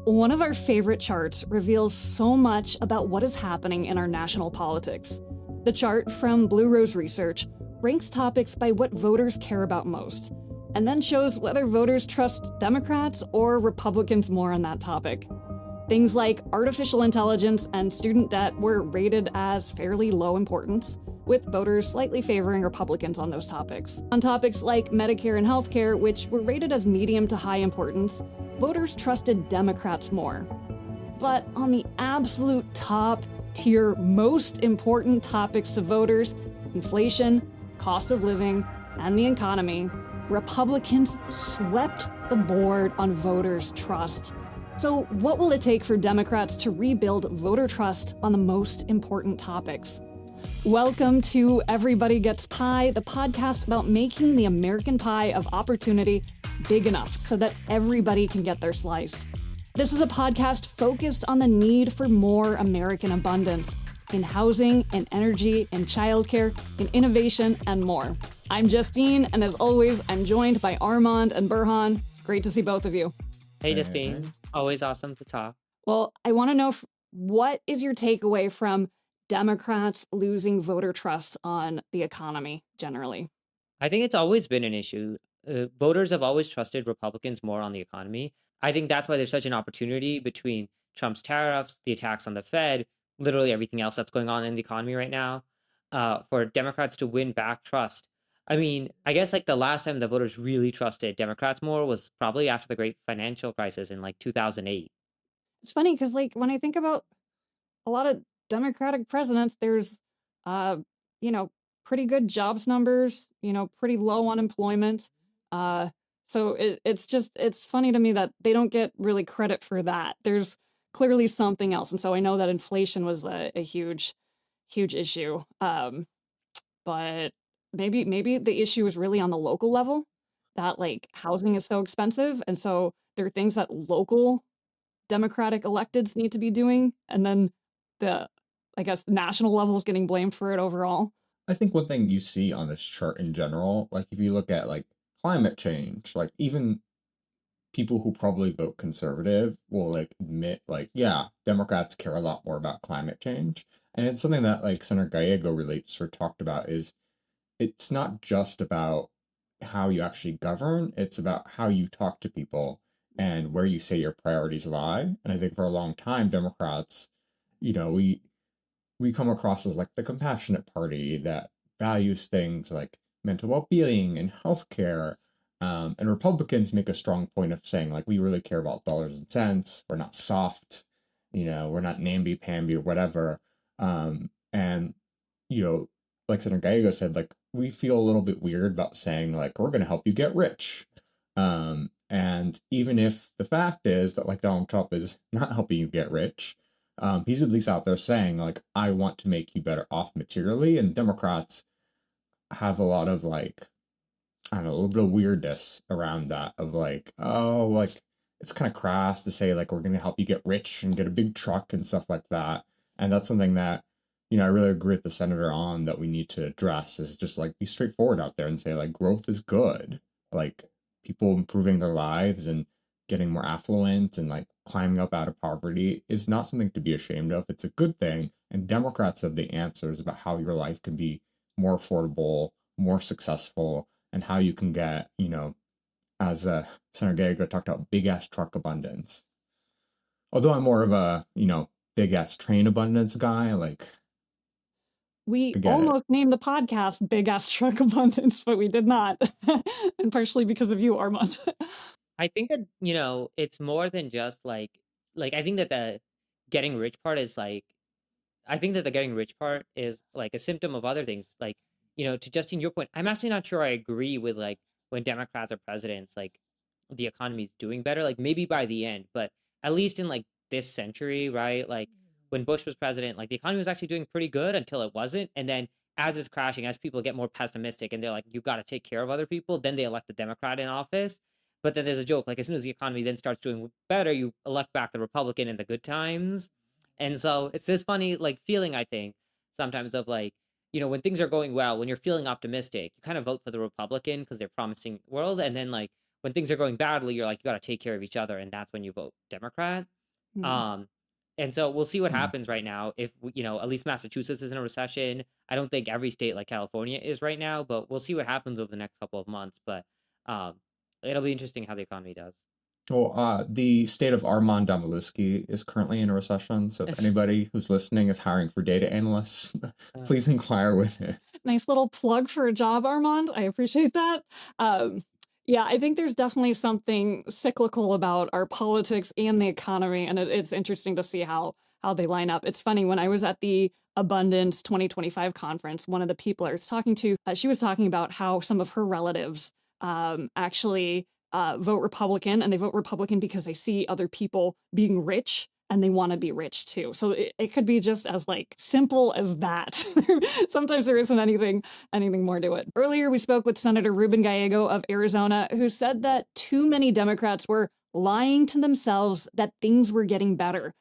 One of our favorite charts reveals so much about what is happening in our national politics. The chart from Blue Rose Research ranks topics by what voters care about most, and then shows whether voters trust Democrats or Republicans more on that topic. Things like artificial intelligence and student debt were rated as fairly low importance, with voters slightly favoring Republicans on those topics. On topics like Medicare and healthcare, which were rated as medium to high importance, voters trusted Democrats more. But on the absolute top tier, most important topics to voters, inflation, cost of living, and the economy, Republicans swept the board on voters' trust. So, what will it take for Democrats to rebuild voter trust on the most important topics? Welcome to Everybody Gets Pie, the podcast about making the American pie of opportunity big enough so that everybody can get their slice. This is a podcast focused on the need for more American abundance in housing, in energy, in childcare, in innovation, and more. I'm Justine, and as always, I'm joined by Armand and Burhan. Great to see both of you. Hey, Justine. Always awesome to talk. Well, I want to know what is your takeaway from Democrats losing voter trust on the economy generally? I think it's always been an issue. Voters have always trusted Republicans more on the economy. I think that's why there's such an opportunity between Trump's tariffs, the attacks on the Fed, literally everything else that's going on in the economy right now, for Democrats to win back trust. I mean, I guess like the last time the voters really trusted Democrats more was probably after the great financial crisis in like 2008. It's funny because, like, when I think about a lot of Democratic presidents, there's, uh, you know, pretty good jobs numbers, pretty low unemployment. Uh, it's funny to me that they don't get really credit for that. There's clearly something else. And so I know that inflation was a huge, huge issue. But maybe the issue is really on the local level that like housing is so expensive. And so there are things that local Democratic electeds need to be doing. And then the, I guess, national level is getting blamed for it overall. I think one thing you see on this chart in general, like if you look at like climate change, like even people who probably vote conservative will like admit like, yeah, Democrats care a lot more about climate change. And it's something that like Senator Gallego really sort of talked about is it's not just about how you actually govern, it's about how you talk to people and where you say your priorities lie. And I think for a long time, Democrats, you know, we come across as like the compassionate party that values things like mental well-being and healthcare. And Republicans make a strong point of saying like we really care about dollars and cents. We're not soft, we're not namby-pamby or whatever. And like Senator Gallego said, like we feel a little bit weird about saying like we're going to help you get rich. And even if the fact is that like Donald Trump is not helping you get rich, he's at least out there saying like I want to make you better off materially. And Democrats have a lot of like I don't know, a little bit of weirdness around that of like, oh, like it's kind of crass to say like we're going to help you get rich and get a big truck and stuff like that. And that's something that I really agree with the senator on that we need to address is just like be straightforward out there and say like growth is good, like people improving their lives and getting more affluent and like climbing up out of poverty is not something to be ashamed of. It's a good thing. And Democrats have the answers about how your life can be more affordable, more successful, and how you can get, as Senator Gallego talked about, big ass truck abundance. Although I'm more of a, big ass train abundance guy, like we almost named the podcast Big Ass Truck Abundance, but we did not. And partially because of you, Armand. I think that, it's more than just I think that the getting rich part is like, I think that the getting rich part is like a symptom of other things. Like, to Justine, your point, I'm actually not sure I agree with like when Democrats are presidents, like the economy's doing better, like maybe by the end, but at least in like this century, right? Like when Bush was president, like the economy was actually doing pretty good until it wasn't. And then as it's crashing, as people get more pessimistic and they're like, you got to take care of other people, then they elect the Democrat in office. But then there's a joke, like as soon as the economy then starts doing better, you elect back the Republican in the good times. And so it's this funny like feeling, I think, sometimes of like, when things are going well, when you're feeling optimistic, you kind of vote for the Republican because they're promising world. And then like when things are going badly, you're like, you got to take care of each other, and that's when you vote Democrat. Hmm. Um, and so we'll see what Hmm. happens right now. If at least Massachusetts is in a recession. I don't think every state like California is right now, but we'll see what happens over the next couple of months. But um, it'll be interesting how the economy does. Well, the state of Armand Damaluski is currently in a recession, so if anybody who's listening is hiring for data analysts, Uh, please inquire with it. Nice little plug for a job, Armand. I appreciate that. Um, yeah, I think there's definitely something cyclical about our politics and the economy, and it's interesting to see how they line up. It's funny when I was at the Abundance 2025 conference, one of the people I was talking to, she was talking about how some of her relatives actually vote Republican, and they vote Republican because they see other people being rich and they want to be rich too. So it could be just as like simple as that. Sometimes there isn't anything more to it. Earlier, we spoke with Senator Ruben Gallego of Arizona, who said that too many Democrats were lying to themselves that things were getting better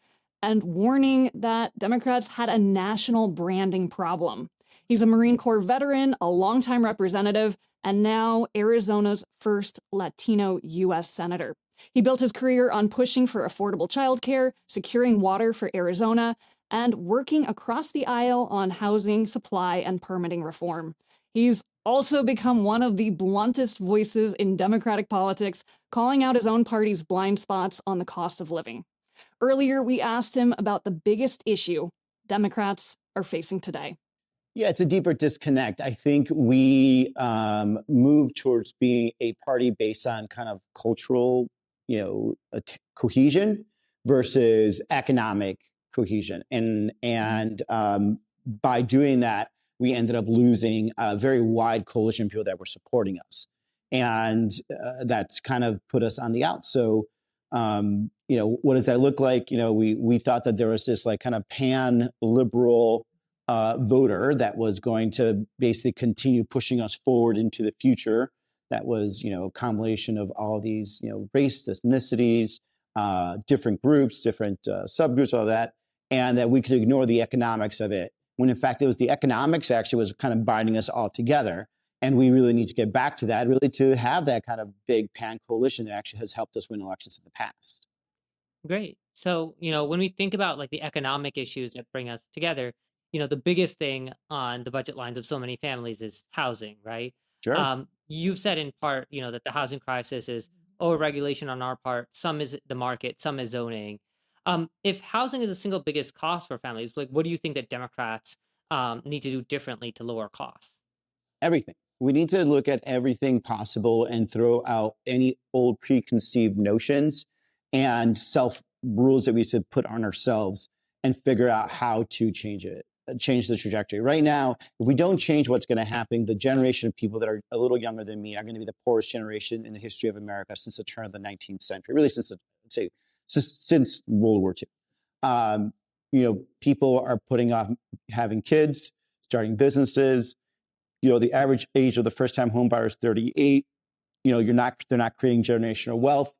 and warning that Democrats had a national branding problem. He's a Marine Corps veteran, a longtime representative, and now Arizona's first Latino U.S. Senator. He built his career on pushing for affordable childcare, securing water for Arizona, and working across the aisle on housing, supply, and permitting reform. He's also become one of the bluntest voices in Democratic politics, calling out his own party's blind spots on the cost of living. Earlier, we asked him about the biggest issue Democrats are facing today. Yeah, it's a deeper disconnect. I think we move towards being a party based on kind of cultural, cohesion versus economic cohesion, and by doing that, we ended up losing a very wide coalition of people that were supporting us, and that's kind of put us on the out. So, what does that look like? We thought that there was this like kind of pan liberal voter that was going to basically continue pushing us forward into the future. That was, a combination of all these, race, ethnicities, different groups, different subgroups, all that, and that we could ignore the economics of it. When in fact, it was the economics actually was kind of binding us all together. And we really need to get back to that, really to have that kind of big pan coalition that actually has helped us win elections in the past. Great. So, when we think about like the economic issues that bring us together, the biggest thing on the budget lines of so many families is housing, right? Sure. You've said in part, that the housing crisis is overregulation on our part, some is the market, some is zoning. If housing is the single biggest cost for families, like what do you think that Democrats need to do differently to lower costs? Everything. We need to look at everything possible and throw out any old preconceived notions and self rules that we should put on ourselves and figure out how to change it, change the trajectory. Right now, if we don't change what's going to happen, the generation of people that are a little younger than me are going to be the poorest generation in the history of America since the turn of the 19th century, really since World War II. People are putting off having kids, starting businesses. The average age of the first-time home buyer is 38. They're not creating generational wealth.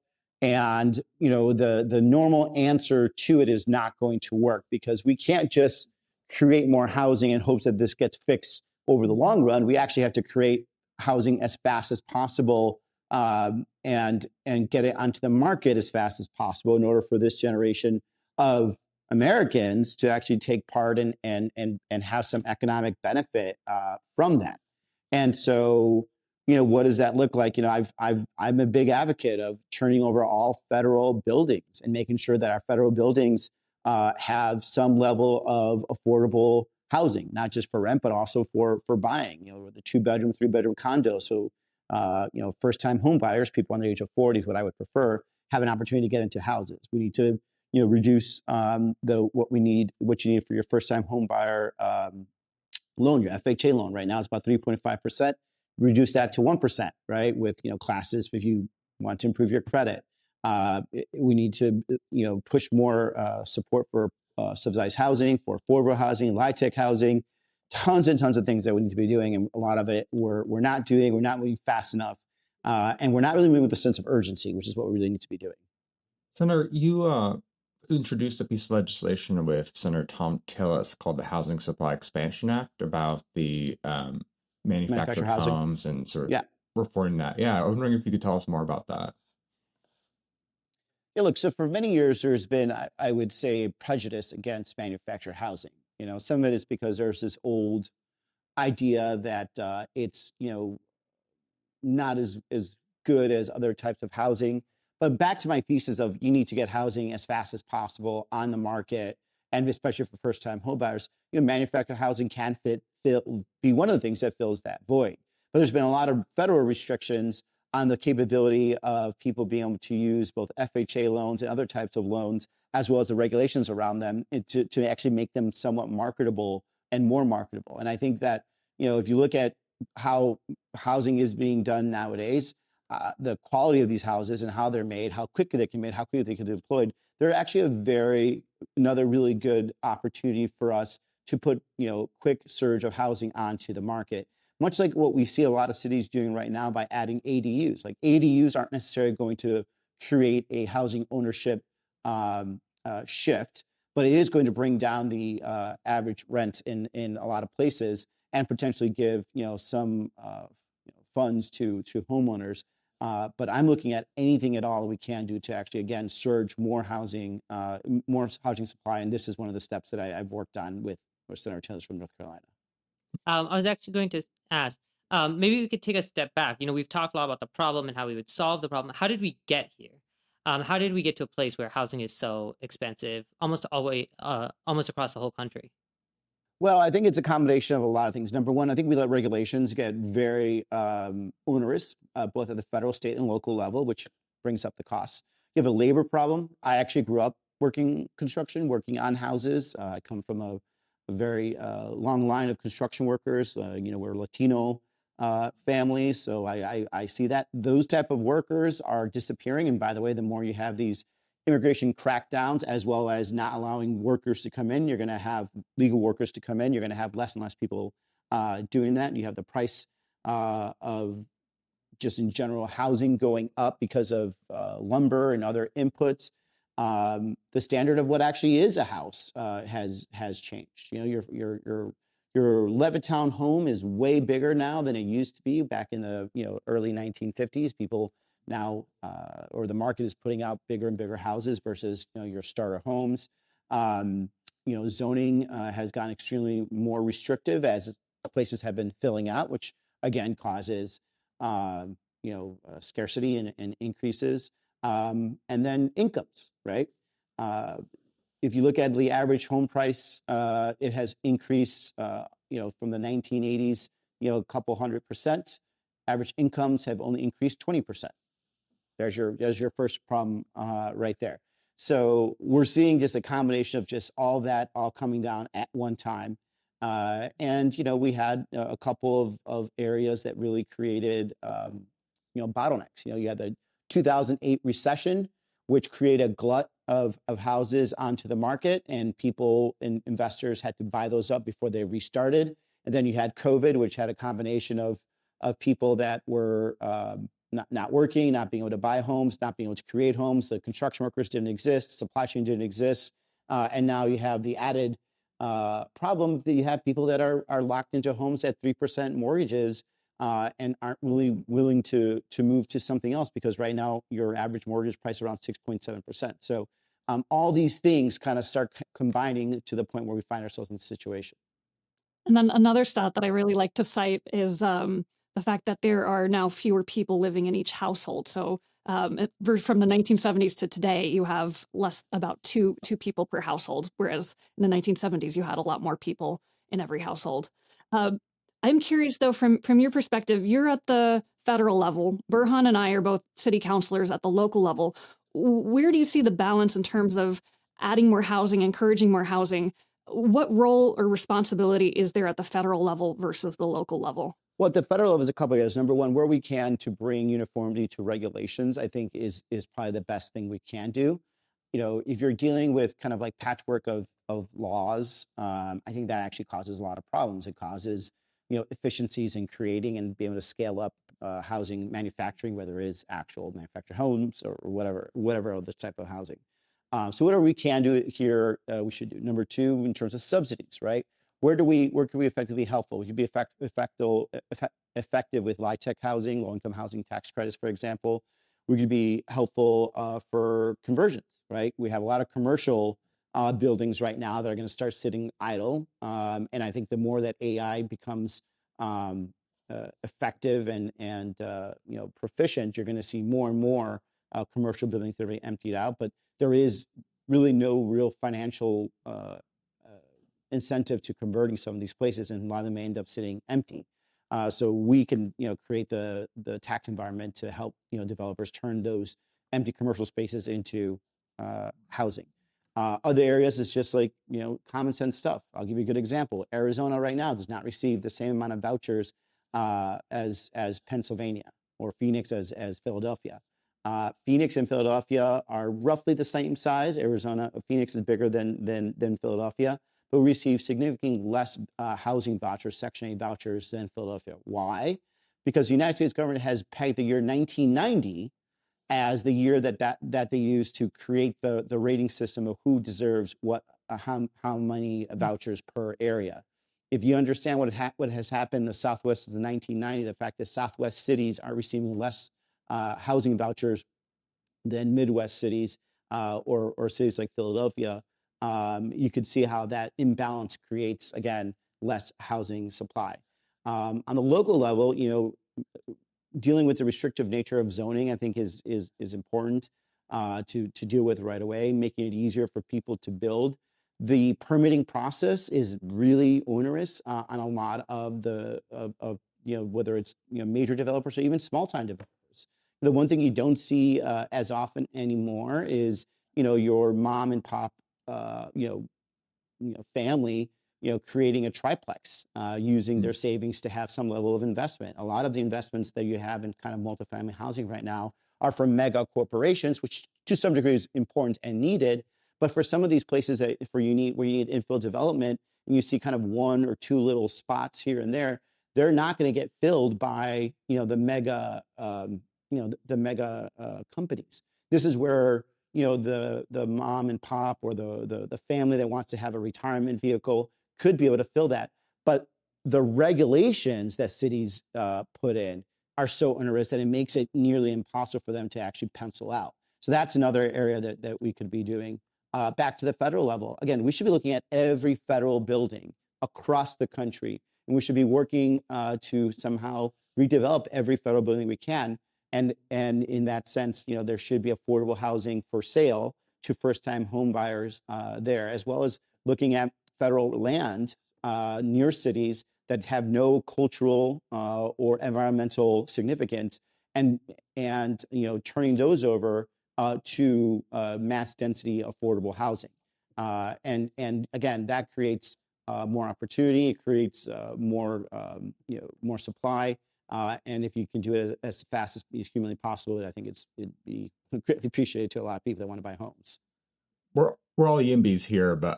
And, the normal answer to it is not going to work because we can't just create more housing in hopes that this gets fixed over the long run. We actually have to create housing as fast as possible and get it onto the market as fast as possible in order for this generation of Americans to actually take part and have some economic benefit from that. And so, what does that look like? I'm a big advocate of turning over all federal buildings and making sure that our federal buildings have some level of affordable housing, not just for rent, but also for buying. The 2-bedroom, 3-bedroom condos. So, first-time home buyers, people under the age of 40 is what I would prefer, have an opportunity to get into houses. We need to reduce what you need for your first-time home buyer loan, your FHA loan. Right now, it's about 3.5%. Reduce that to 1%, right? With classes if you want to improve your credit. We need to push more support for subsidized housing, for affordable housing, LIHTC housing. Tons and tons of things that we need to be doing, and a lot of it we're not doing. We're not moving fast enough, and we're not really moving with a sense of urgency, which is what we really need to be doing. Senator, you introduced a piece of legislation with Senator Tom Tillis called the Housing Supply Expansion Act about the manufactured Manufactured housing. homes and sort of Yeah. reporting that. Yeah, I was wondering if you could tell us more about that. Yeah, look, so for many years, there's been, I would say, prejudice against manufactured housing. Some of it is because there's this old idea that it's, not as good as other types of housing. But back to my thesis of you need to get housing as fast as possible on the market, and especially for first-time homebuyers, manufactured housing can be one of the things that fills that void. But there's been a lot of federal restrictions on the capability of people being able to use both FHA loans and other types of loans, as well as the regulations around them, to actually make them somewhat marketable and more marketable. And I think that, if you look at how housing is being done nowadays, the quality of these houses and how they're made, how quickly they can be made, how quickly they can be deployed, they're actually another really good opportunity for us to put, quick surge of housing onto the market. Much like what we see a lot of cities doing right now by adding ADUs. Like ADUs aren't necessarily going to create a housing ownership shift, but it is going to bring down the average rent in a lot of places, and potentially give some funds to homeowners. But I'm looking at anything at all we can do to actually, again, surge more housing supply. And this is one of the steps that I've worked on with Senator Tillis from North Carolina. I was actually going to ask, maybe we could take a step back. We've talked a lot about the problem and how we would solve the problem. How did we get here? How did we get to a place where housing is so expensive, almost across the whole country? Well, I think it's a combination of a lot of things. Number one, I think we let regulations get very onerous, both at the federal, state, and local level, which brings up the costs. You have a labor problem. I actually grew up working construction, working on houses. I come from a very long line of construction workers. We're a Latino family, so I see that. Those type of workers are disappearing. And by the way, the more you have these immigration crackdowns, as well as not allowing workers to come in, you're going to have legal workers to come in. You're going to have less and less people doing that. You have the price of just in general housing going up because of lumber and other inputs. The standard of what actually is a house has changed. Your Levittown home is way bigger now than it used to be back in the early 1950s. People now, or the market is putting out bigger and bigger houses versus your starter homes. Zoning has gotten extremely more restrictive as places have been filling out, which again causes scarcity and increases. And then incomes, right? If you look at the average home price, it has increased, from the 1980s, a couple 100%. Average incomes have only increased 20%. There's your first problem right there. So we're seeing just a combination of just all that all coming down at one time. And we had a couple of areas that really created bottlenecks. You had the 2008 recession, which created a glut of houses onto the market, and people and investors had to buy those up before they restarted. And then you had COVID, which had a combination of people that were not working, not being able to buy homes, not being able to create homes. The construction workers didn't exist, supply chain didn't exist. And now you have the added problem that you have people that are locked into homes at 3% mortgages and aren't really willing to move to something else, because right now your average mortgage price is around 6.7%. So all these things kind of start combining to the point where we find ourselves in this situation. And then another stat that I really like to cite is the fact that there are now fewer people living in each household. So from the 1970s to today, you have about two people per household, whereas in the 1970s, you had a lot more people in every household. I'm curious, though, from your perspective, you're at the federal level. Burhan and I are both city councilors at the local level. Where do you see the balance in terms of adding more housing, encouraging more housing? What role or responsibility is there at the federal level versus the local level? Well, at the federal level is a couple of areas. Number one, where we can to bring uniformity to regulations, I think is probably the best thing we can do. If you're dealing with kind of like patchwork of laws, I think that actually causes a lot of problems. It causes efficiencies in creating and being able to scale up housing manufacturing, whether it is actual manufactured homes or whatever other type of housing. So whatever we can do here, we should do. Number two, in terms of subsidies, right? Where can we effectively helpful? We can be effective with LIHTC housing, low-income housing tax credits, for example. We could be helpful for conversions, right? We have a lot of commercial buildings right now that are going to start sitting idle. And I think the more that AI becomes effective and proficient, you're going to see more and more commercial buildings that are being emptied out. But there is really no real financial incentive to converting some of these places, and a lot of them may end up sitting empty. So we can, create the tax environment to help, developers turn those empty commercial spaces into housing. Other areas is just like, common sense stuff. I'll give you a good example. Arizona right now does not receive the same amount of vouchers as Pennsylvania, or Phoenix as Philadelphia. Phoenix and Philadelphia are roughly the same size. Phoenix is bigger than Philadelphia, but we receive significantly less housing vouchers, Section 8 vouchers than Philadelphia. Why? Because the United States government has pegged the year 1990 as the year that they use to create the rating system of who deserves how many vouchers per area. If you understand what has happened in the Southwest since 1990, the fact that Southwest cities are receiving less housing vouchers than Midwest cities or cities like Philadelphia, you could see how that imbalance creates, again, less housing supply. On the local level, dealing with the restrictive nature of zoning, I think is important to deal with right away, making it easier for people to build. The permitting process is really onerous on a lot of whether it's major developers or even small-time developers. The one thing you don't see as often anymore is your mom and pop family creating a triplex using their savings to have some level of investment. A lot of the investments that you have in kind of multifamily housing right now are from mega corporations, which to some degree is important and needed. But for some of these places where you need infill development, and you see kind of one or two little spots here and there, they're not going to get filled by the mega companies. This is where the mom and pop or the family that wants to have a retirement vehicle could be able to fill that. But the regulations that cities put in are so onerous that it makes it nearly impossible for them to actually pencil out. So that's another area that we could be doing. Back to the federal level, again, we should be looking at every federal building across the country, and we should be working to somehow redevelop every federal building we can. And in that sense, there should be affordable housing for sale to first-time home buyers there, as well as looking at federal land near cities that have no cultural or environmental significance, and turning those over to mass density affordable housing. And again, that creates more opportunity. It creates more supply. And if you can do it as fast as humanly possible, I think it'd be greatly appreciated to a lot of people that want to buy homes. We're all YIMBYs here, but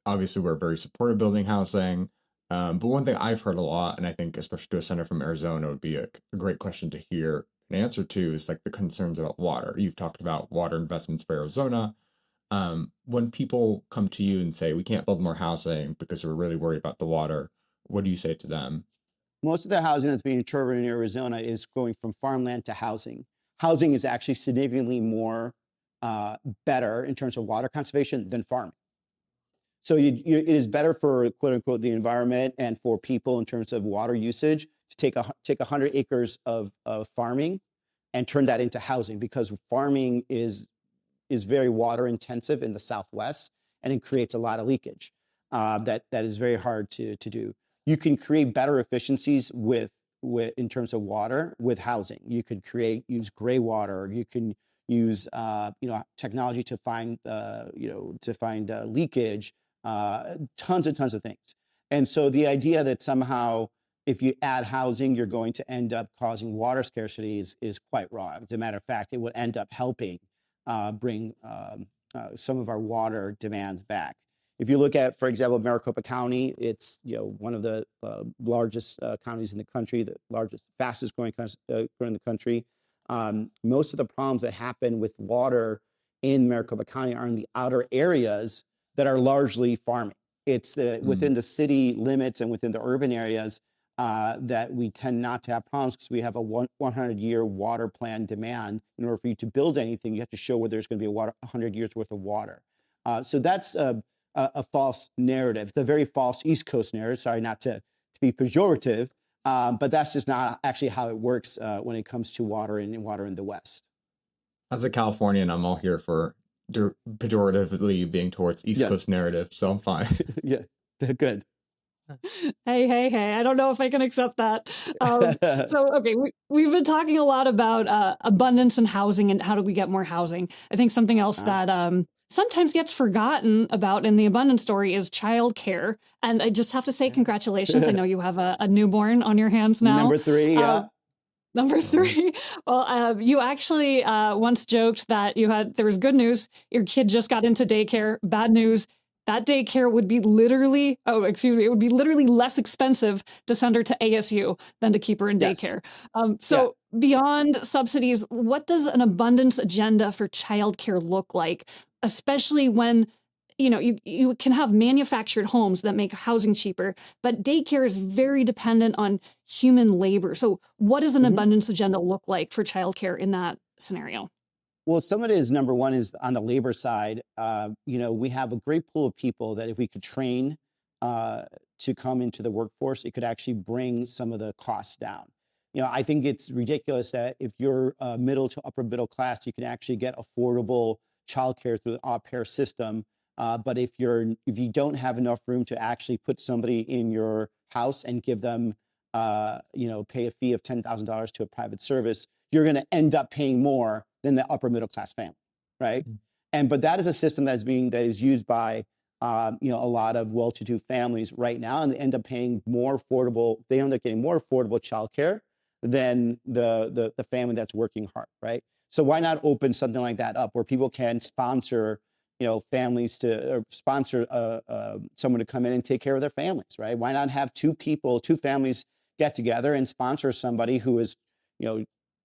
obviously we're very supportive of building housing. But one thing I've heard a lot, and I think especially to a senator from Arizona would be a great question to hear an answer to, is like the concerns about water. You've talked about water investments for Arizona. When people come to you and say, we can't build more housing because we're really worried about the water, what do you say to them? Most of the housing that's being turbined in Arizona is going from farmland to housing. Housing is actually significantly more better in terms of water conservation than farming. So it is better for, quote unquote, the environment and for people in terms of water usage to take 100 acres of farming and turn that into housing, because farming is very water intensive in the Southwest, and it creates a lot of leakage that is very hard to do. You can create better efficiencies with in terms of water with housing. You could use gray water. You can use technology to find leakage. Tons of things. And so the idea that somehow if you add housing, you're going to end up causing water scarcity is quite wrong. As a matter of fact, it would end up helping bring some of our water demand back. If you look at, for example, Maricopa County, it's one of the largest counties in the country, the fastest growing in the country. Most of the problems that happen with water in Maricopa County are in the outer areas that are largely farming. It's within the city limits and within the urban areas, that we tend not to have problems because we have a 100-year water plan demand. In order for you to build anything, you have to show where there's going to be 100 years worth of water. So that's a false narrative. It's a very false East Coast narrative. Sorry, not to be pejorative, but that's just not actually how it works when it comes to water and water in the West. As a Californian, I'm all here for pejoratively being towards East Yes. Coast narrative, so I'm fine. Yeah, good. Hey, I don't know if I can accept that. So, okay, we've been talking a lot about abundance and housing and how do we get more housing. I think something else that sometimes gets forgotten about in the abundance story is childcare. And I just have to say congratulations. I know you have a newborn on your hands now. Number 3, yeah. Number 3, well, you actually once joked that there was good news. Your kid just got into daycare. Bad news. That daycare would be it would be literally less expensive to send her to ASU than to keep her in Yes. daycare. Beyond subsidies, what does an abundance agenda for childcare look like? Especially when, you can have manufactured homes that make housing cheaper, but daycare is very dependent on human labor. So what does an abundance agenda look like for childcare in that scenario? Well, some of it is, number one, is on the labor side. We have a great pool of people that if we could train to come into the workforce, it could actually bring some of the costs down. I think it's ridiculous that if you're middle to upper middle class, you can actually get affordable childcare through the au pair system. But if you don't have enough room to actually put somebody in your house and give them, pay a fee of $10,000 to a private service, you're going to end up paying more than the upper middle class family, right? But that is a system that is used by a lot of well-to-do families right now, and they end up paying more affordable. They end up getting more affordable childcare than the family that's working hard, right? So why not open something like that up where people can sponsor families or sponsor someone to come in and take care of their families, right? Why not have two families get together and sponsor somebody who is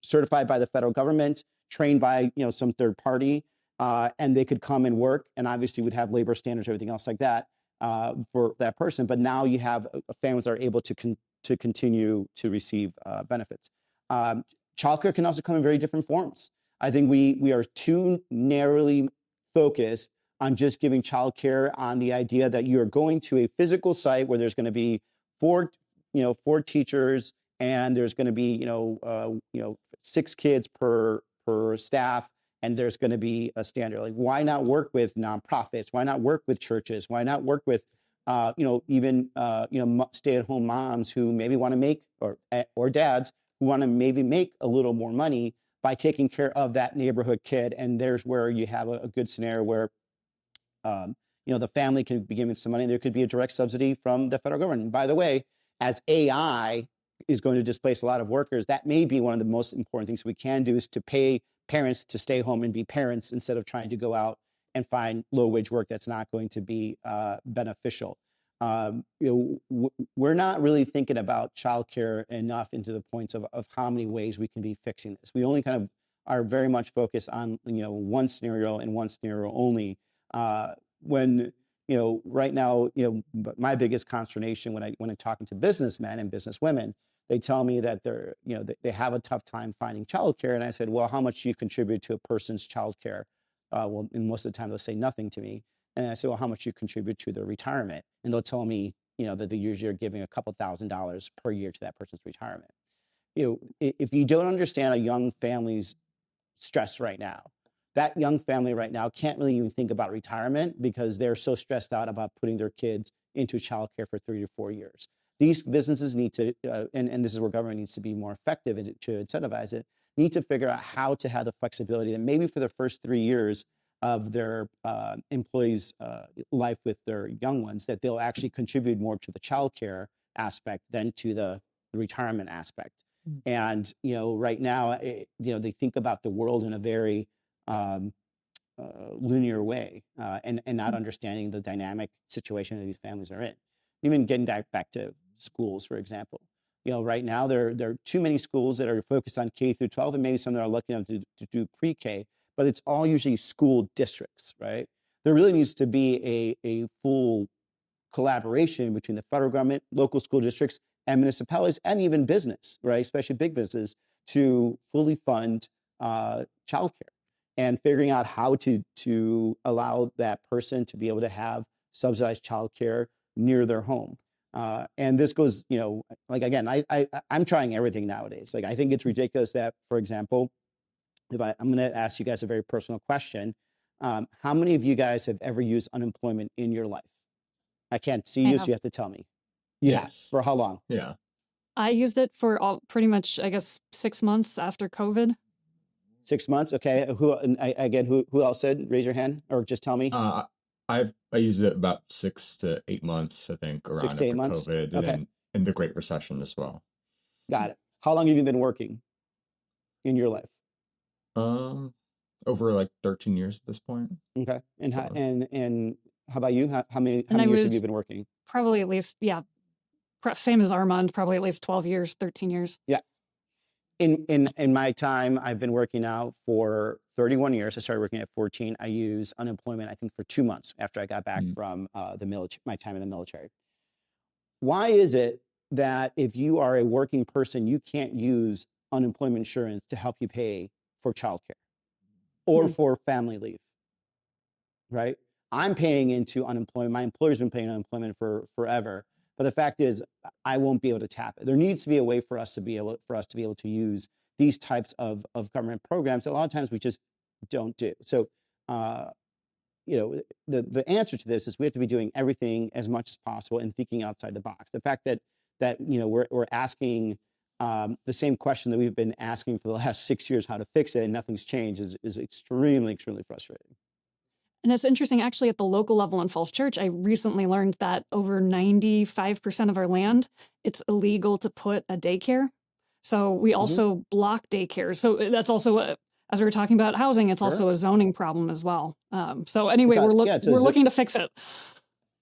certified by the federal government, trained by some third party, and they could come and work, and obviously would have labor standards, everything else like that for that person. But now you have families that are able to continue to receive benefits. Childcare can also come in very different forms. I think we are too narrowly focused on just giving childcare on the idea that you're going to a physical site where there's going to be four teachers, and there's going to be 6 kids per staff, and there's going to be a standard. Like, why not work with nonprofits? Why not work with churches? Why not work with even stay-at-home moms who maybe want to make, or dads who want to maybe make a little more money by taking care of that neighborhood kid? And there's where you have a good scenario where the family can be given some money. There could be a direct subsidy from the federal government. And by the way, as AI is going to displace a lot of workers, that may be one of the most important things we can do, is to pay parents to stay home and be parents instead of trying to go out and find low-wage work that's not going to be beneficial. We're not really thinking about childcare enough into the points of how many ways we can be fixing this. We only kind of are very much focused on one scenario and one scenario only. When right now, my biggest consternation when I'm talking to businessmen and businesswomen, they tell me that they have a tough time finding childcare, and I said, well, how much do you contribute to a person's childcare? Well, and most of the time they'll say nothing to me, and I say, well, how much do you contribute to their retirement? And they'll tell me, that they usually are giving a couple $1,000s per year to that person's retirement. If you don't understand a young family's stress right now, that young family right now can't really even think about retirement because they're so stressed out about putting their kids into childcare for 3 to 4 years. These businesses need to, and this is where government needs to be more effective to incentivize it, need to figure out how to have the flexibility that maybe for the first 3 years of their employees' life with their young ones, that they'll actually contribute more to the childcare aspect than to the retirement aspect. And right now, they think about the world in a very linear way, and not understanding the dynamic situation that these families are in. Even getting back to schools, for example. Right now there are too many schools that are focused on K through 12, and maybe some that are lucky enough to do pre-K, but it's all usually school districts, right? There really needs to be a full collaboration between the federal government, local school districts, and municipalities and even business, right, especially big business, to fully fund childcare, and figuring out how to allow that person to be able to have subsidized childcare near their home. And this goes, like, again, I'm trying everything nowadays. Like, I think it's ridiculous that, for example, I'm going to ask you guys a very personal question. How many of you guys have ever used unemployment in your life? I can't see I you, so have. you have to tell me. You have. Yes. For how long? Yeah. I used it for pretty much, I guess, 6 months after COVID. 6 months. Okay. Who else said? Raise your hand, or just tell me. I used it about 6 to 8 months, I think, 6 around to 8 after months. COVID, and Okay. then in the Great Recession as well. Got it. How long have you been working in your life? Over like 13 years at this point. Okay. And how, So, and how about you? How many And I years have was you been working? probably at least, same as Armand, probably at least 12 years, 13 years. Yeah. In my time, I've been working now for 31 years. I started working at 14. I used unemployment, I think, for 2 months after I got back from the military, my time in the military. Why is it that if you are a working person, you can't use unemployment insurance to help you pay for childcare or for family leave, right? I'm paying into unemployment. My employer's been paying unemployment for forever. But the fact is, I won't be able to tap it. There needs to be a way for us to be able to use these types of government programs that a lot of times we just don't do. So, the answer to this is we have to be doing everything as much as possible and thinking outside the box. The fact that we're asking the same question that we've been asking for the last 6 years, how to fix it, and nothing's changed, is extremely, extremely frustrating. And it's interesting, actually, at the local level in Falls Church, I recently learned that over 95% of our land, it's illegal to put a daycare. So we also block daycares. So that's also, as we were talking about housing, it's also a zoning problem as well. So anyway, we're looking to fix it.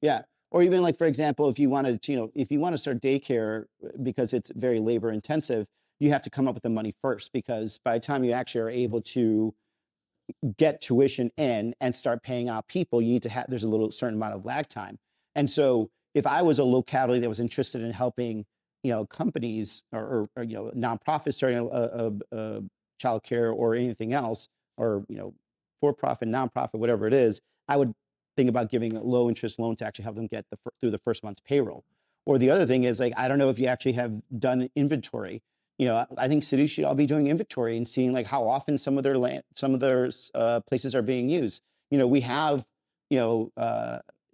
Yeah. Or even, like, for example, if you wanted to, if you want to start daycare because it's very labor intensive, you have to come up with the money first, because by the time you actually are able to get tuition in and start paying out people, you need to have, there's a little certain amount of lag time. And so if I was a locality that was interested in helping, companies or nonprofits starting a child care or anything else, or, for-profit, nonprofit, whatever it is, I would think about giving a low interest loan to actually help them get through the first month's payroll. Or the other thing is, like, I don't know if you actually have done inventory. I think cities should all be doing inventory and seeing, like, how often some of their places are being used. We have,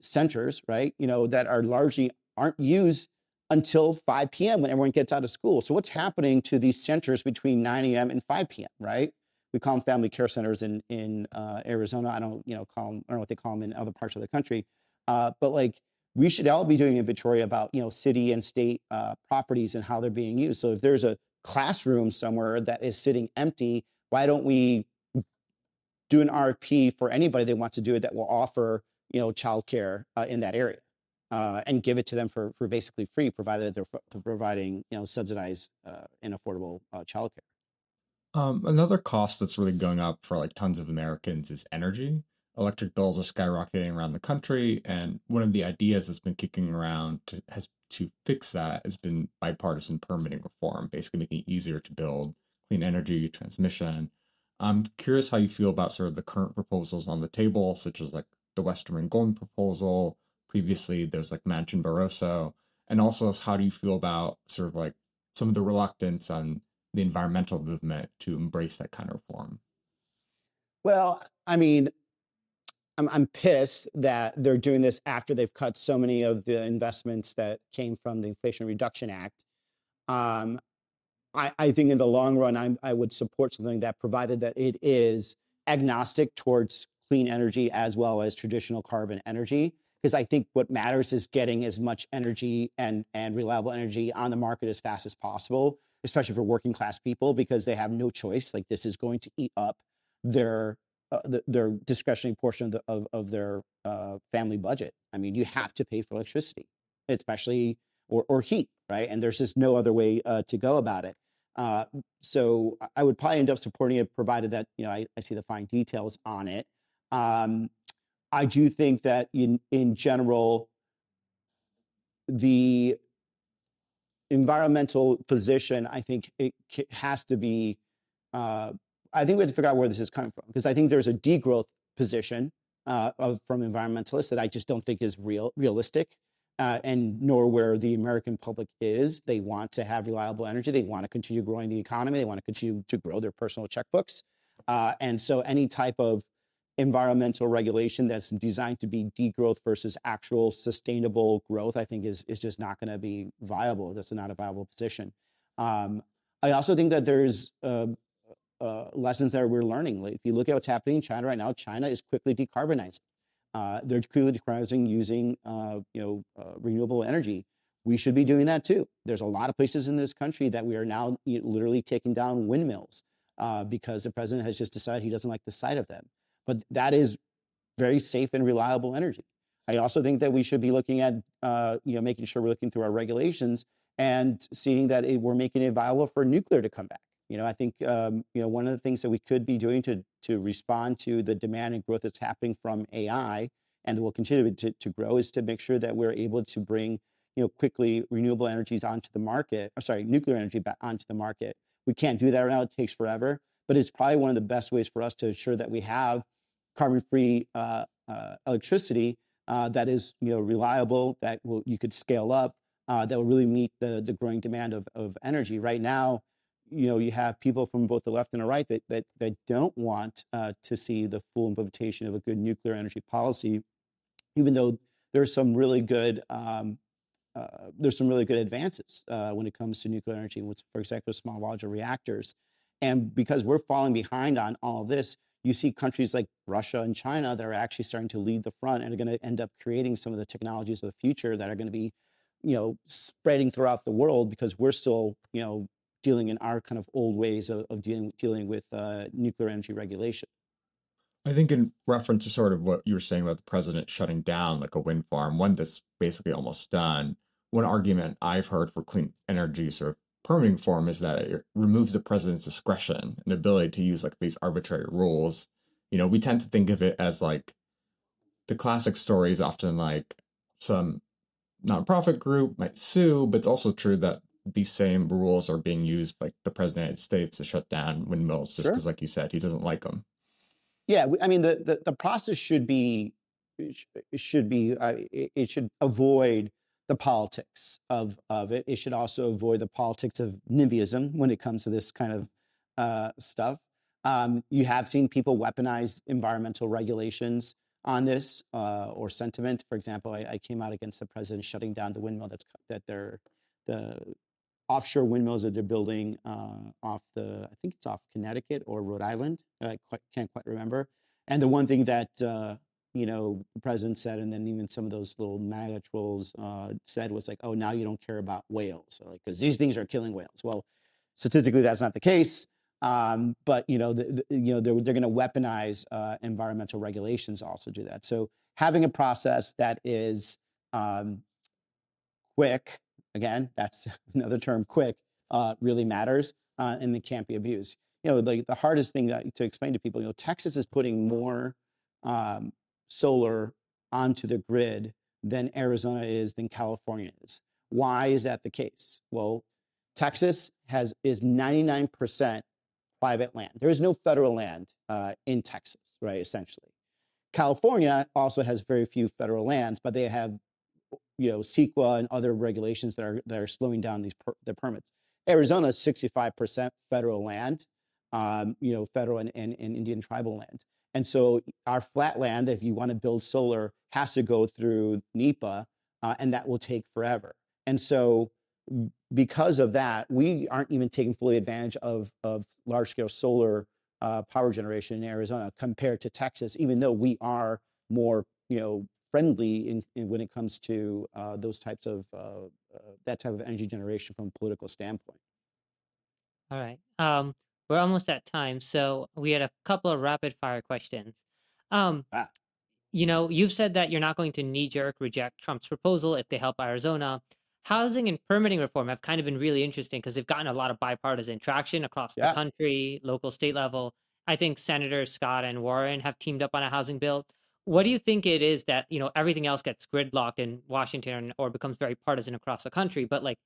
centers, right? That are largely aren't used until 5 p.m. when everyone gets out of school. So what's happening to these centers between 9 a.m. and 5 p.m., right? We call them family care centers in Arizona. I don't know what they call them in other parts of the country. But, like, we should all be doing inventory about, city and state properties and how they're being used. So if there's a classroom somewhere that is sitting empty, why don't we do an RFP for anybody that wants to do it that will offer, childcare in that area, and give it to them for basically free, provided that they're providing, subsidized and affordable childcare. Another cost that's really going up for like tons of Americans is energy. Electric bills are skyrocketing around the country, and one of the ideas that's been kicking around to fix that has been bipartisan permitting reform, basically making it easier to build clean energy transmission. I'm curious how you feel about sort of the current proposals on the table, such as like the Western Wind Golden proposal. Previously, there's like Manchin Barroso, and also how do you feel about sort of like some of the reluctance on the environmental movement to embrace that kind of reform? Well, I mean, I'm pissed that they're doing this after they've cut so many of the investments that came from the Inflation Reduction Act. Um, I think in the long run, I would support something that, provided that it is agnostic towards clean energy as well as traditional carbon energy. Because I think what matters is getting as much energy and reliable energy on the market as fast as possible, especially for working class people, because they have no choice. Like, this is going to eat up their discretionary portion of their family budget. I mean, you have to pay for electricity, especially or heat, right? And there's just no other way to go about it. So I would probably end up supporting it, provided that I see the fine details on it. I do think that in general, the environmental position, I think it has to be, I think we have to figure out where this is coming from, because I think there's a degrowth position from environmentalists that I just don't think is realistic, and nor where the American public is. They want to have reliable energy. They want to continue growing the economy. They want to continue to grow their personal checkbooks. And so any type of environmental regulation that's designed to be degrowth versus actual sustainable growth, I think is just not going to be viable. That's not a viable position. I also think that there's lessons that we're learning. Like, if you look at what's happening in China right now, China is quickly decarbonizing. They're quickly decarbonizing using renewable energy. We should be doing that too. There's a lot of places in this country that we are now literally taking down windmills because the president has just decided he doesn't like the sight of them. But that is very safe and reliable energy. I also think that we should be looking at, making sure we're looking through our regulations and seeing that we're making it viable for nuclear to come back. I think, one of the things that we could be doing to respond to the demand and growth that's happening from AI and will continue to grow is to make sure that we're able to bring, quickly renewable energies onto the market, nuclear energy back onto the market. We can't do that right now. It takes forever, but it's probably one of the best ways for us to ensure that we have carbon-free electricity that is, reliable, that you could scale up, that will really meet the growing demand of energy. Right now, you have people from both the left and the right that don't want to see the full implementation of a good nuclear energy policy, even though there's some really good advances when it comes to nuclear energy, for example, small modular reactors. And because we're falling behind on all of this, you see countries like Russia and China that are actually starting to lead the front and are going to end up creating some of the technologies of the future that are going to be, spreading throughout the world, because we're still, dealing in our kind of old ways of dealing with nuclear energy regulation. I think in reference to sort of what you were saying about the president shutting down like a wind farm, one that's basically almost done, one argument I've heard for clean energy sort of permitting form is that it removes the president's discretion and ability to use like these arbitrary rules. We tend to think of it as like the classic story is often like some nonprofit group might sue, but it's also true that these same rules are being used by the president of the United States to shut down windmills just because, like you said, he doesn't like them. Yeah, I mean, the process should be, it should avoid the politics of it. It should also avoid the politics of NIMBYism when it comes to this kind of stuff. You have seen people weaponize environmental regulations on this or sentiment. For example, I came out against the president shutting down the windmill the offshore windmills that they're building I think it's off Connecticut or Rhode Island. I can't quite remember. And the one thing that, the president said, and then even some of those little MAGA trolls said was like, oh, now you don't care about whales, because these things are killing whales. Well, statistically, that's not the case. But, they're going to weaponize environmental regulations also do that. So having a process that is quick, again, that's another term, quick, really matters, and it can't be abused. Like the hardest thing to explain to people, Texas is putting more solar onto the grid than Arizona is, than California is. Why is that the case? Well, Texas is 99% private land. There is no federal land in Texas, right, essentially. California also has very few federal lands, but they have CEQA and other regulations that are slowing down the permits. Arizona is 65% federal land, federal and Indian tribal land. And so our flat land, if you want to build solar, has to go through NEPA, and that will take forever. And so because of that, we aren't even taking fully advantage of large-scale solar power generation in Arizona compared to Texas, even though we are more, friendly in when it comes to those types of that type of energy generation from a political standpoint. All right. We're almost at time, so we had a couple of rapid fire questions. Um, Ah, you've said that you're not going to knee-jerk reject Trump's proposal if they help Arizona. Housing and permitting reform have kind of been really interesting because they've gotten a lot of bipartisan traction across the yeah. country, local, state level. I think Senators Scott and Warren have teamed up on a housing bill. What do you think it is that, everything else gets gridlocked in Washington or becomes very partisan across the country, but like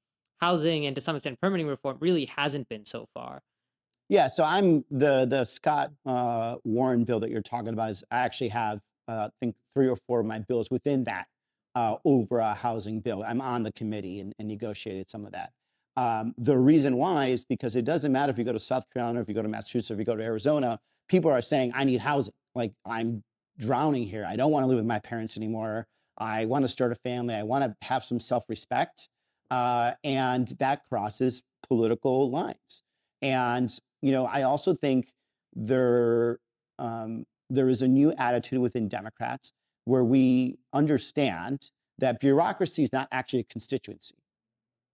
housing and to some extent permitting reform really hasn't been so far. Yeah, so I'm the Scott Warren bill that you're talking about. Is I actually have I think 3 or 4 of my bills within that over a housing bill. I'm on the committee and negotiated some of that. The reason why is because it doesn't matter if you go to South Carolina, if you go to Massachusetts, if you go to Arizona, people are saying, I need housing. Like, I'm drowning here. I don't want to live with my parents anymore. I want to start a family. I want to have some self-respect. And that crosses political lines. And, I also think there, there is a new attitude within Democrats where we understand that bureaucracy is not actually a constituency,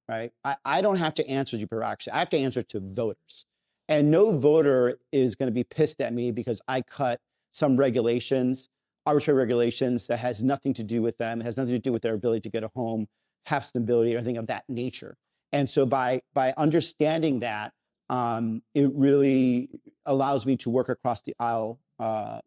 right? I don't have to answer to bureaucracy. I have to answer to voters. And no voter is going to be pissed at me because I cut some regulations, arbitrary regulations that has nothing to do with them, has nothing to do with their ability to get a home, have stability, or anything of that nature. And so by understanding that, it really allows me to work across the aisle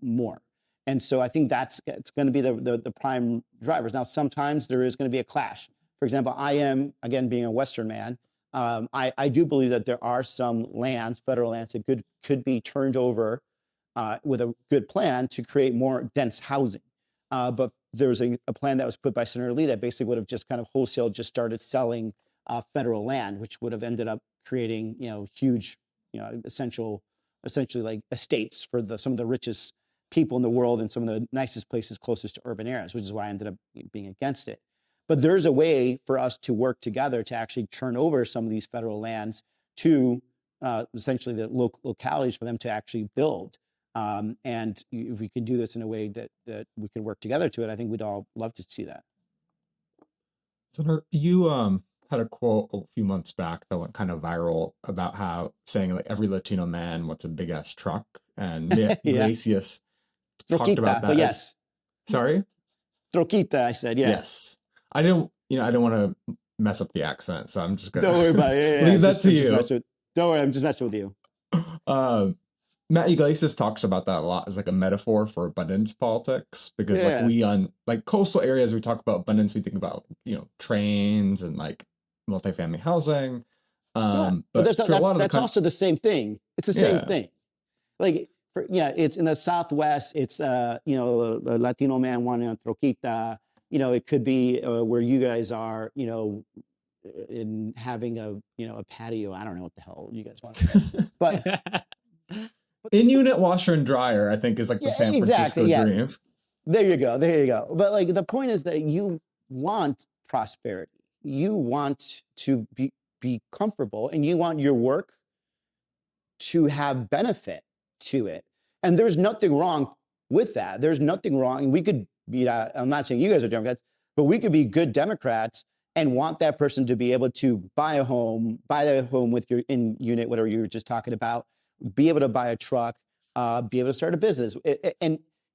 more. And so I think it's going to be the prime drivers. Now, sometimes there is going to be a clash. For example, I am, again, being a Western man, I do believe that there are some lands, federal lands, that could be turned over with a good plan to create more dense housing. But there was a plan that was put by Senator Lee that basically would have just kind of wholesale just started selling federal land, which would have ended up creating, huge, essentially like estates for some of the richest people in the world and some of the nicest places closest to urban areas, which is why I ended up being against it. But there's a way for us to work together to actually turn over some of these federal lands to essentially the localities for them to actually build. And if we can do this in a way that we can work together to it, I think we'd all love to see that. Senator, you had a quote a few months back that went kind of viral about how saying like every Latino man wants a big ass truck, and Yeah. Iglesias talked Troquita, about that. but yes. Sorry? Troquita, I said, yeah. Yes. I didn't want to mess up the accent, so I'm just gonna Don't worry about it. leave that to you. Don't worry, I'm just messing with you. Matt Iglesias talks about that a lot as like a metaphor for abundance politics, because like we on like coastal areas, we talk about abundance, we think about trains and like multifamily housing. But that's also the same thing. It's the same thing. Like it's in the Southwest. It's a Latino man wanting a troquita. It could be where you guys are. In having a patio. I don't know what the hell you guys want to say, but. In-unit washer and dryer, I think, is like the San Francisco dream. There you go. But like the point is that you want prosperity. You want to be comfortable, and you want your work to have benefit to it. And there's nothing wrong with that. There's nothing wrong. And we could be, I'm not saying you guys are Democrats, but we could be good Democrats and want that person to be able to buy a home with your in-unit, whatever you were just talking about, be able to buy a truck, be able to start a business.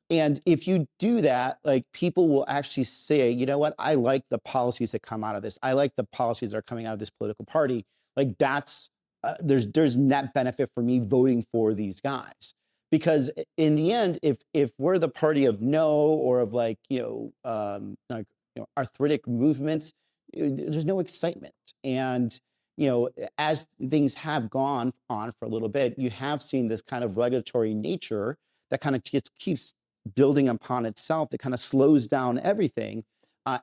And if you do that, like people will actually say, you know what, I like the policies that come out of this. I like the policies that are coming out of this political party. Like that's, there's net benefit for me voting for these guys. Because in the end, if we're the party of no, or of like, arthritic movements, there's no excitement. And as things have gone on for a little bit, you have seen this kind of regulatory nature that kind of just keeps building upon itself, that kind of slows down everything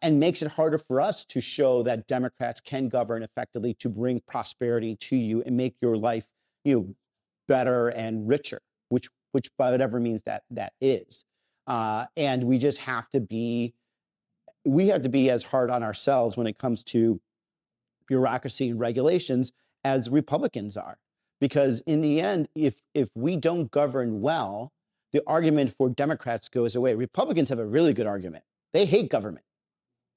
and makes it harder for us to show that Democrats can govern effectively to bring prosperity to you and make your life, better and richer, which by whatever means that is. And we just have to be as hard on ourselves when it comes to bureaucracy and regulations as Republicans are. Because in the end, if we don't govern well, the argument for Democrats goes away. Republicans have a really good argument. They hate government.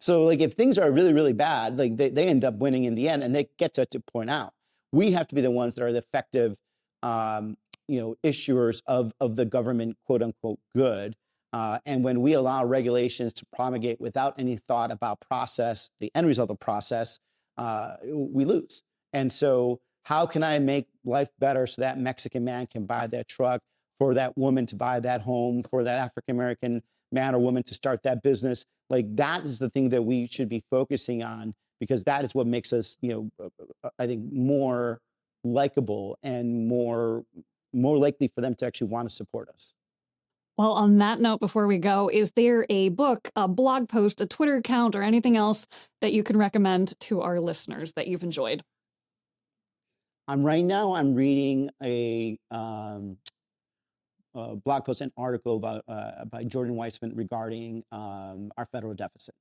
So like if things are really, really bad, like they end up winning in the end, and they get to point out. We have to be the ones that are the effective issuers of the government, quote unquote, good. And when we allow regulations to promulgate without any thought about process, the end result of process, we lose. And so how can I make life better so that Mexican man can buy that truck, for that woman to buy that home, for that African-American man or woman to start that business? Like that is the thing that we should be focusing on, because that is what makes us, I think, more likable and more likely for them to actually want to support us. Well, on that note, before we go, is there a book, a blog post, a Twitter account, or anything else that you can recommend to our listeners that you've enjoyed? Right now, I'm reading a blog post, an article by Jordan Weissman regarding our federal deficit,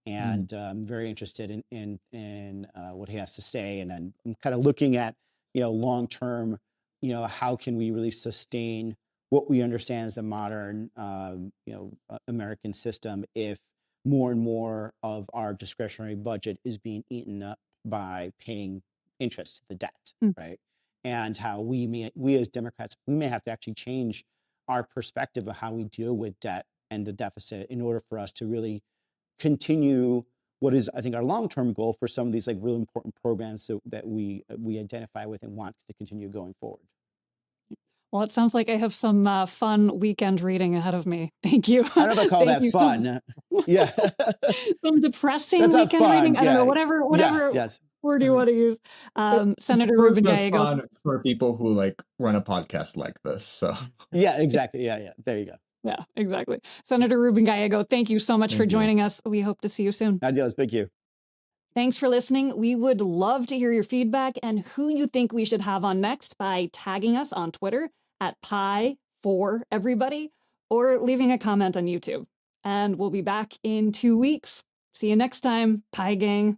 and I'm very interested in what he has to say. And then I'm kind of looking at long term, how can we really sustain what we understand as a modern American system if more and more of our discretionary budget is being eaten up by paying interest to the debt, right? And how we as Democrats, we may have to actually change our perspective of how we deal with debt and the deficit in order for us to really continue what is, I think, our long-term goal for some of these really important programs that we identify with and want to continue going forward. Well, it sounds like I have some fun weekend reading ahead of me. Thank you. I don't know if I call Thank that you fun. Yeah. Some depressing That's not weekend fun. reading. I don't know, Yeah. whatever Yes. word you want to use. Senator For Ruben the Gallego. fun for people who run a podcast like this. So Yeah, exactly. Yeah. There you go. Yeah, exactly. Senator Ruben Gallego, thank you so much for joining us. We hope to see you soon. Adios. Thank you. Thanks for listening. We would love to hear your feedback and who you think we should have on next by tagging us on Twitter at Pi4Everybody or leaving a comment on YouTube. And we'll be back in 2 weeks. See you next time, Pi Gang.